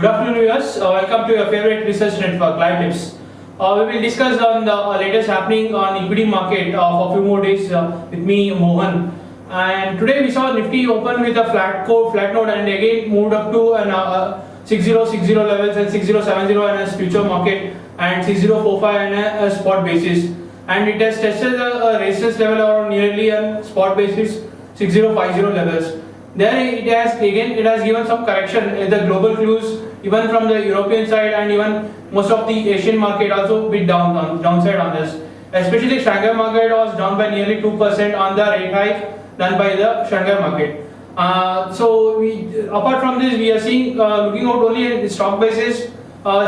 Good afternoon, viewers. Welcome to your favorite research network, Live Tips. We will discuss on the latest happening on equity market for a few more days with me, Mohan. And today we saw Nifty open with a flat node, and again moved up to an 6060 levels and 6070 in a future market and 6045 on a spot basis. And it has tested the resistance level around nearly on spot basis 6050 levels. There it has given some correction in the global clues, even from the European side, and even most of the Asian market also bit downside on this. Especially Shanghai market was down by nearly 2% on the rate hike done by the Shanghai market. Apart from this, we are seeing looking out only at the stock basis.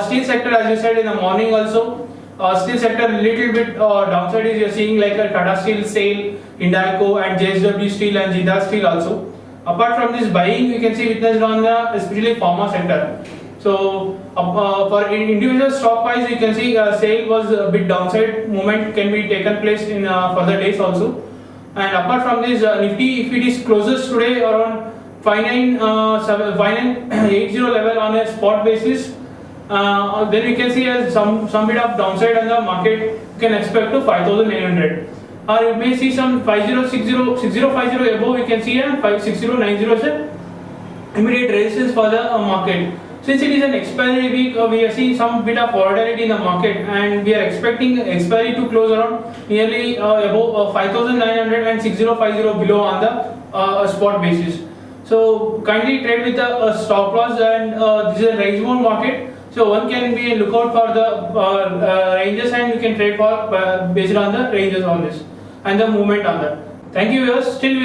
Steel sector, as you said in the morning also. Steel sector little bit downside is you are seeing like a Tata Steel, SAIL, Hindalco, and JSW Steel and Jindal Steel also. Apart from this, buying we can see witnessed on the especially pharma sector. So for individual stock wise, you can see SAIL was a bit downside movement can be taken place in further days also. And apart from this, Nifty, if it is closes today around 5980 level on a spot basis, then we can see as some bit of downside on the market. You can expect to 5900. Or you may see some 6050 above. We can see a 56090 as a immediate resistance for the market. Since it is an expiry week, we are seeing some bit of volatility in the market, and we are expecting expiry to close around nearly above 5900 and 6050 below on the spot basis. So kindly trade with a stop loss, and this is a range bound market. So one can be a lookout for the ranges, and you can trade for based on the ranges on this and the movement on that. Thank you, viewers. Still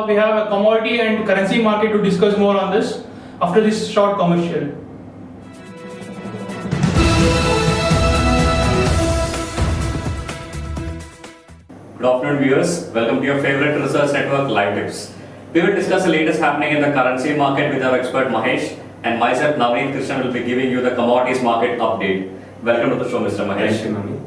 we have a commodity and currency market to discuss more on this after this short commercial. Good afternoon, viewers. Welcome to your favorite research network, Live Tips. We will discuss the latest happening in the currency market with our expert Mahesh, and myself, Navneet Krishnan, will be giving you the commodities market update. Welcome to the show, Mr. Mahesh. Thank you.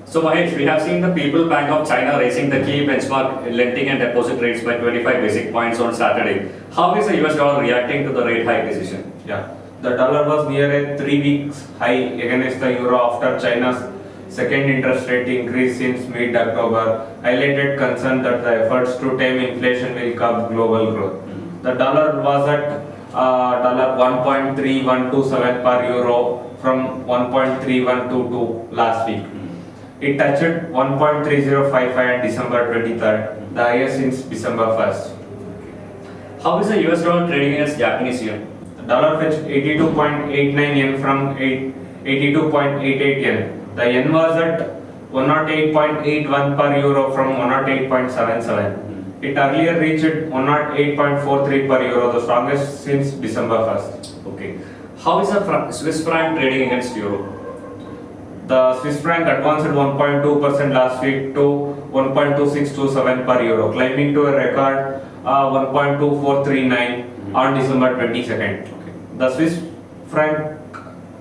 So Mahesh, we have seen the People's Bank of China raising the key benchmark lending and deposit rates by 25 basic points on Saturday. How is the US dollar reacting to the rate hike decision? Yeah, the dollar was near a 3 weeks high against the euro after China's second interest rate increase since mid-October highlighted concern that the efforts to tame inflation will curb global growth. The dollar was at $1.3127 per euro from 1.3122 last week. It touched 1.3055 on December 23rd, the highest since December 1st. How is the US dollar trading against Japanese yen? The dollar fetched 82.89 yen from 82.88 yen. The yen was at 108.81 per euro from 108.77. It earlier reached 108.43 per euro, the strongest since December 1st. Okay. How is the Swiss franc trading against euro? The Swiss franc advanced 1.2% last week to 1.2627 per euro, climbing to a record 1.2439 on December 22nd. Okay. The Swiss franc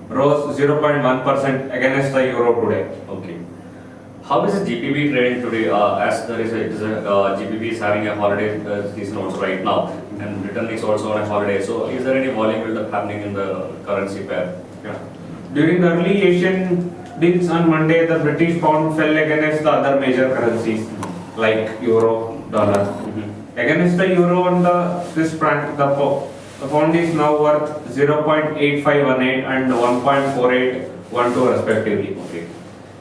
rose 0.1% against the euro today. Okay. How is the GBP trading today? As there is GBP is having a holiday season also right now, and Britain is also on a holiday. So, is there any volume build-up happening in the currency pair? Yeah. During the early Asian dips on Monday, the British pound fell against the other major currencies like euro, dollar. Against the euro and the Swiss franc, the pound is now worth 0.8518 and 1.4812 respectively. Okay.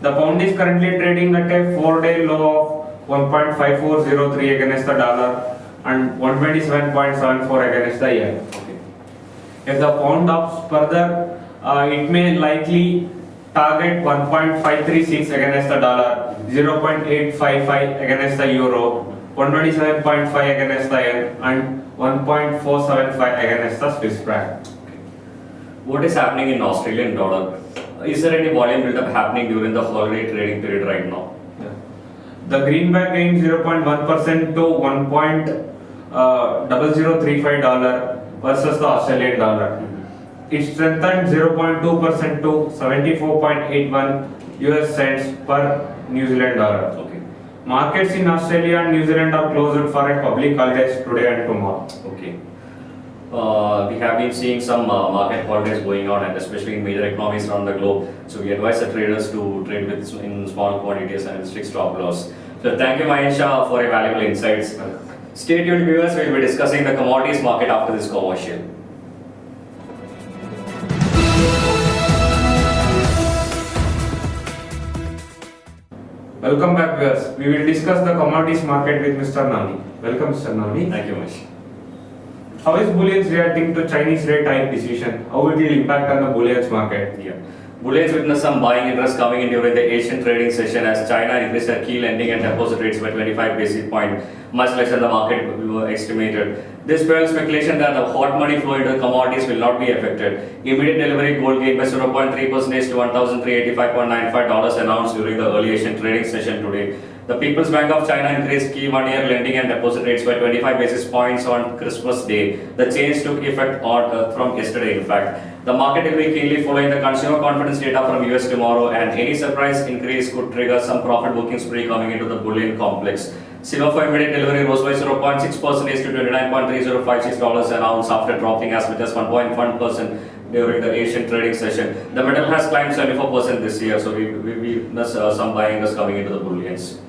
The pound is currently trading at a 4-day low of 1.5403 against the dollar and 127.74 against the yen. Okay. If the pound ups further, it may likely target 1.536 against the dollar, 0.855 against the euro, 127.5 against the yen, and 1.475 against the Swiss franc. Okay. What is happening in Australian dollar? Is there any volume build-up happening during the holiday trading period right now? Yeah. The greenback gained 0.1% to $1.0035 versus the Australian dollar. It strengthened 0.2% to 74.81 US cents per New Zealand dollar. Okay. Markets in Australia and New Zealand are closed for a public holidays today and tomorrow. Okay. We have been seeing some market holidays going on, and especially in major economies around the globe. So we advise the traders to trade in small quantities and strict stop loss. So thank you, Mahisha, for your valuable insights. Stay tuned, viewers. We'll be discussing the commodities market after this commercial. Welcome back, viewers. We will discuss the commodities market with Mr. Navni. Welcome, Mr. Navni. Thank you, Mahesh. How is bullions reacting to Chinese rate hike decision? How it will impact on the bullions market? Yeah. Bullions witnessed some buying interest coming in during the Asian trading session as China increased their key lending and deposit rates by 25 basis points, much less than the market estimated. This fueled speculation that the hot money flow into commodities will not be affected. Immediate delivery gold gained by 0.3% to $1,385.95 announced during the early Asian trading session today. The People's Bank of China increased key one-year lending and deposit rates by 25 basis points on Christmas Day. The change took effect from yesterday, in fact. The market will be keenly following the consumer confidence data from US tomorrow, and any surprise increase could trigger some profit booking spree coming into the bullion complex. Silver for immediate delivery rose by 0.6% to $29.3056 an ounce after dropping as much as 1.1% during the Asian trading session. The metal has climbed 74% this year, so we witness some buying is coming into the bullions.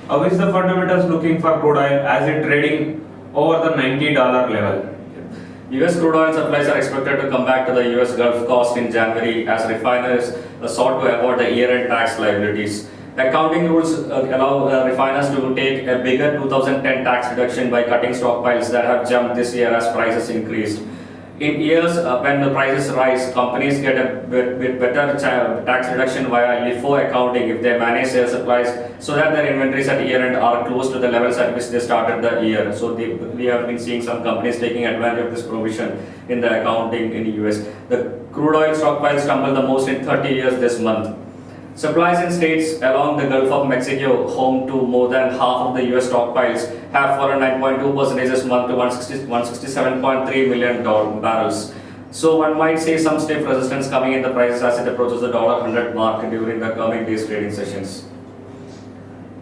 How is the fundamentals looking for crude oil as it trading over the $90 level? US crude oil supplies are expected to come back to the US Gulf Coast in January as refiners sought to avoid the year-end tax liabilities. Accounting rules allow refiners to take a bigger 2010 tax reduction by cutting stockpiles that have jumped this year as prices increased. In years when the prices rise, companies get a better tax reduction via LIFO accounting if they manage their supplies so that their inventories at year-end are close to the levels at which they started the year. So we have been seeing some companies taking advantage of this provision in the accounting in the US. The crude oil stockpiles tumbled the most in 30 years this month. Supplies in states along the Gulf of Mexico, home to more than half of the US stockpiles, have fallen 9.2% this month to 167.3 million barrels. So one might see some stiff resistance coming in the prices as it approaches the $100 mark during the coming days trading sessions.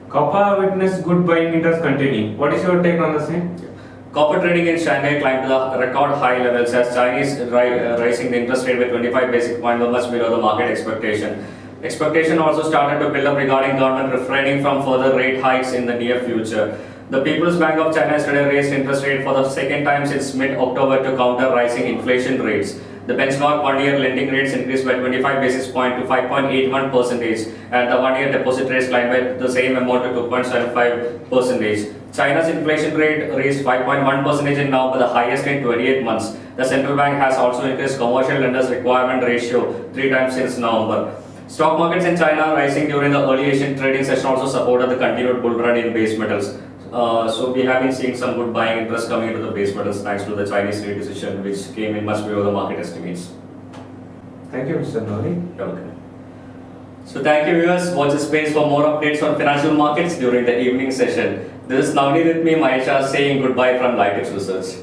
Copper witnessed good buying interest continuing. What is your take on the same? Copper trading in Shanghai climbed to the record high levels as Chinese rising the interest rate by 25 basis points, much below the market expectation. Expectation also started to build up regarding government refraining from further rate hikes in the near future. The People's Bank of China yesterday raised interest rate for the second time since mid-October to counter rising inflation rates. The benchmark one-year lending rates increased by 25 basis points to 5.81%, and the one-year deposit rates climbed by the same amount to 2.75%. China's inflation rate reached 5.1% in November, the highest in 28 months. The central bank has also increased commercial lenders' requirement ratio 3 times since November. Stock markets in China rising during the early Asian trading session also supported the continued bull run in base metals. So we have been seeing some good buying interest coming into the base metals thanks to the Chinese rate decision, which came in much below the market estimates. Thank you, Mr. Navni. Okay. So thank you, viewers. Watch this space for more updates on financial markets during the evening session. This is Navni with me, Mahisha, saying goodbye from Lightips Research.